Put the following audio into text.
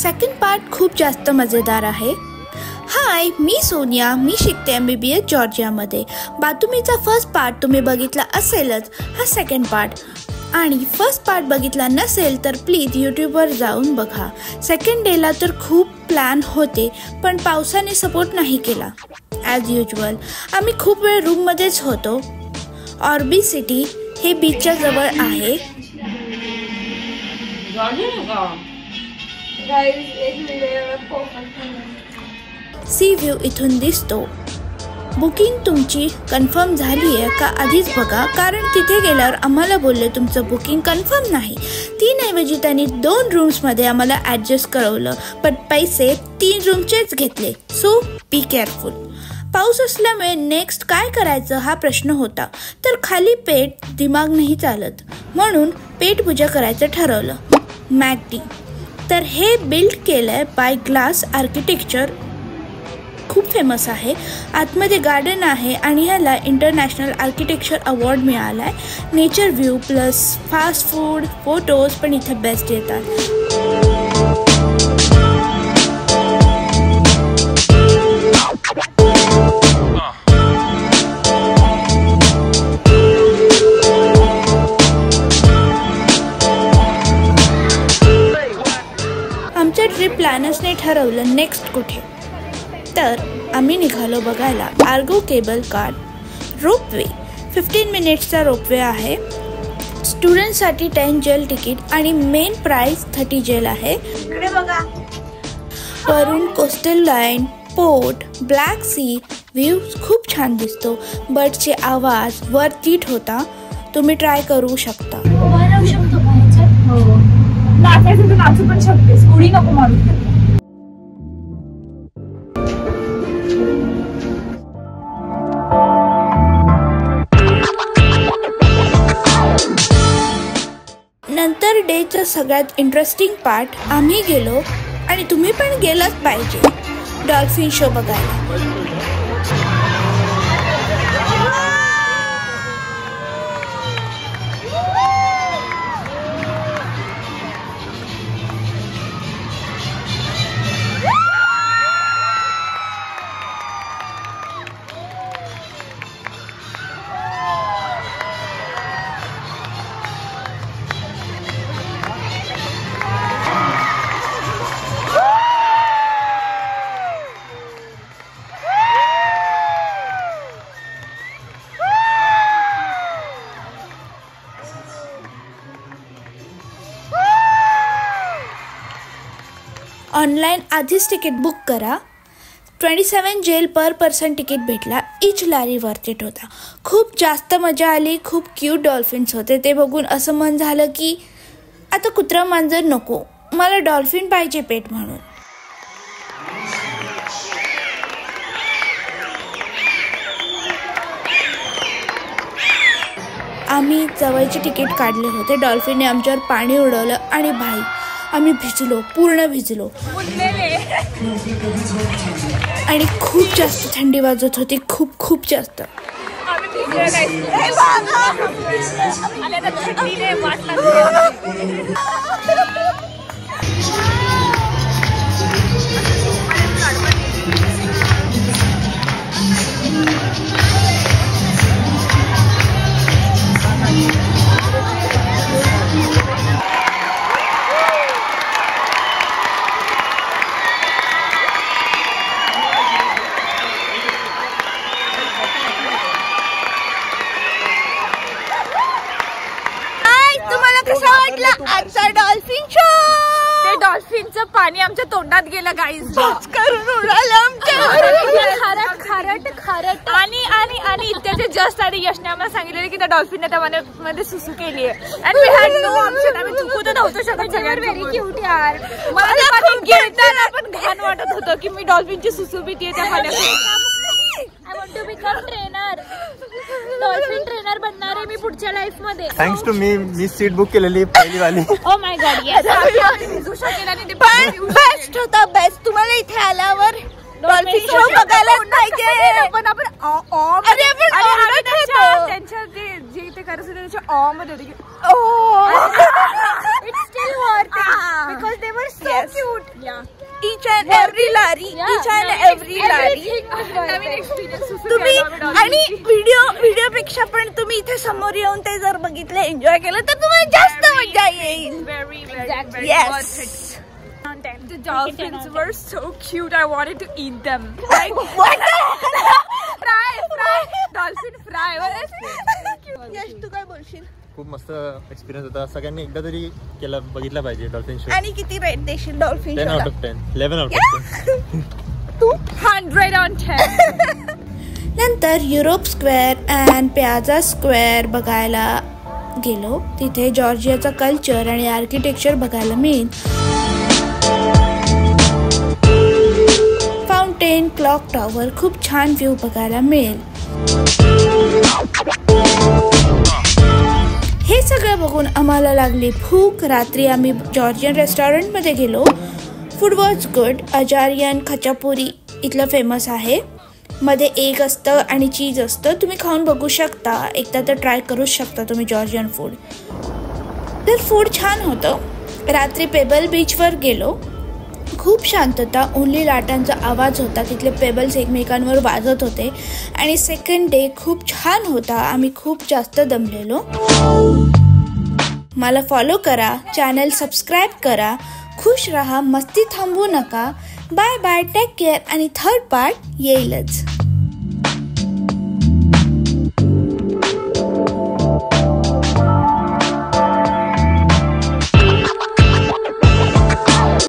Second part खूप जास्त मजेदार आहे। हाय, मी सोनिया, मी शिकते MBBS जॉर्जियामध्ये। बातमीचा फर्स्ट पार्ट तुम्ही बघितला असेलच, हा सेकंड पार्ट। आणि फर्स्ट पार्ट बघितला नसेल तर प्लीज यूट्यूबवर जाऊन बघा। सेकंड डेला तर खूप प्लॅन होते पण पावसाने सपोर्ट नाही केला। ॲज युजल आम्ही खूप वेळ रूममध्येच होतो। ऑर्बी सिटी हे बीचच्या जवळ आहे। सी व्ह्यू इथून दिसतो। बुकिंग तुमची कन्फर्म झाली आहे का आधीच बघा, कारण तिथे गेल्यावर आम्हाला बोलले तुमचं बुकिंग कन्फर्म नाही। 3 ऐवजी त्यांनी 2 रूम्समध्ये आम्हाला ॲडजस्ट करवलं, पण पैसे 3 रूमचेच घेतले। So be careful. पाऊस असल्यामुळे नेक्स्ट काय करायचं हा प्रश्न होता, तर खाली पेट दिमाग नाही चालत, म्हणून पेटपूजा करायचं ठरवलं। मॅकडी तर हे बिल्ड केलंय बाय ग्लास आर्किटेक्चर, खूप फेमस आहे। आतमध्ये गार्डन आहे आणि ह्याला इंटरनॅशनल आर्किटेक्चर अवॉर्ड मिळाला आहे। Nature view plus fast food photos पण इथे बेस्ट येतात। आमच्या ट्रिप प्लॅनर्सने ठरवलं नेक्स्ट कुठे, तर आम्ही निघालो बघायला आर्गो केबल कार्ड रोपवे। 15 मिनिट्सचा रोपवे आहे। स्टुडंटसाठी 10 जेल तिकीट आणि मेन प्राइस 30 जेल आहे। इकडे बघा, वरून coastal line, port, Black Sea view खूप छान दिसतो। बर्डचे आवाज वर्थ होता, तुम्ही ट्राय करू शकता। नाचू पण शकतेस, उडी नको मारू। नंतर डेचा सगळ्यात इंटरेस्टिंग पार्ट आम्ही गेलो आणि तुम्ही पण गेलाच पाहिजे, डॉल्फिन शो बघायला। ऑनलाईन आधीच तिकीट बुक करा। 27 जेल पर पर्सन तिकीट भेटला। इच लारी वर्थ इट होता। खूप जास्त मजा आली। खूप क्यूट डॉल्फिन्स होते, ते बघून असं मन झालं की आता कुत्रा मांजर नको, मला डॉल्फिन पाहिजे पेट म्हणून। आम्ही जवळचे तिकीट काढले होते। डॉल्फिनने आमच्यावर पाणी उडवलं आणि भाई आम्ही भिजलो, पूर्ण भिजलो आणि खूप जास्त थंडी वाजत होती, खूप खूप जास्त। कसा वाटला आजचा डॉल्फिन शो? ते डॉल्फिनचं पाणी आमच्या तोंडात गेलं गाईज, करून उडालं आमच्या। खारट आणि आणि आणि इत्याचे जस्ट आधी यशने आम्हाला सांगितलेलं की त्या डॉल्फिनने त्या पाण्यामध्ये सुसू केली आहे। आणि वी हॅड नो ऑप्शन, आम्ही चुकू तर नव्हतो शकत। व्हेरी क्यूट यार, मला पाणी घेताना पण घाण वाटत होतं की मी डॉल्फिनची सुसू पितीये त्या पाण्यात। I want to become trainer. Dolphin trainer बनणार आहे मी पुढच्या लाईफ मध्ये। थँक्स टू मी सीट बुक केलेली पहिली वाली। Oh my God, yes. जुशा केल्याने ते बेस्ट होता, बेस्ट। तुम्हाला इथे आल्यावर डॉल्फिन शो बघायला पाहिजे। पण आपण त्यांच्या ते जे ते करत होते त्याच्या ऑ मध्ये होते की ओ definitely worth it because they were so cute. Each and every lari, each and every lari. Naveen experience तुम्ही आणि व्हिडिओ पेक्षा पण तुम्ही इथे समोर येऊन ते जर बघितलं एन्जॉय केलं तर तुम्हाला जास्त मजा येईल. Exactly. Yes. The dolphins were so cute. I wanted to eat them. What? Fry. Dolphin fry. यश तू काय बोलशील? खूप मस्त एक्सपिरियन्स होता. सगळ्यांनी एकदा तरी बघितला पाहिजे डॉल्फिन शो. आणि किती रेट देशील dolphin 10 out of 10. 11 out of 10. तू 100 on 10. नंतर Europe square and piazza square बघायला गेलो. तिथे जॉर्जियाचा कल्चर आणि आर्किटेक्चर बघायला मिळेल. फाउंटेन, क्लॉक टॉवर, खूप छान व्ह्यू बघायला मिळेल. हे सगळं बघून आम्हाला लागली भूक. रात्री आम्ही जॉर्जियन रेस्टॉरंटमध्ये गेलो. Food was good. Adjarian khachapuri इथलं फेमस आहे. मध्ये एग असतं आणि चीज असतं. तुम्ही खाऊन बघू शकता. एकदा तर ट्राय करूच शकता तुम्ही जॉर्जियन फूड. तर फूड छान होतं. रात्री पेबल बीचवर गेलो. खूप शांतता. ओन्ली लाटांचा आवाज होता. तिथले पेबल्स एकमेकांवर वाजत होते. आणि सेकंड डे खूप छान होता. आम्ही खूप जास्त दमलेलो. मला फॉलो करा, चॅनल सबस्क्राईब करा. खुश राहा, मस्ती थांबवू नका. Bye bye, take care. आणि थर्ड पार्ट येईलच.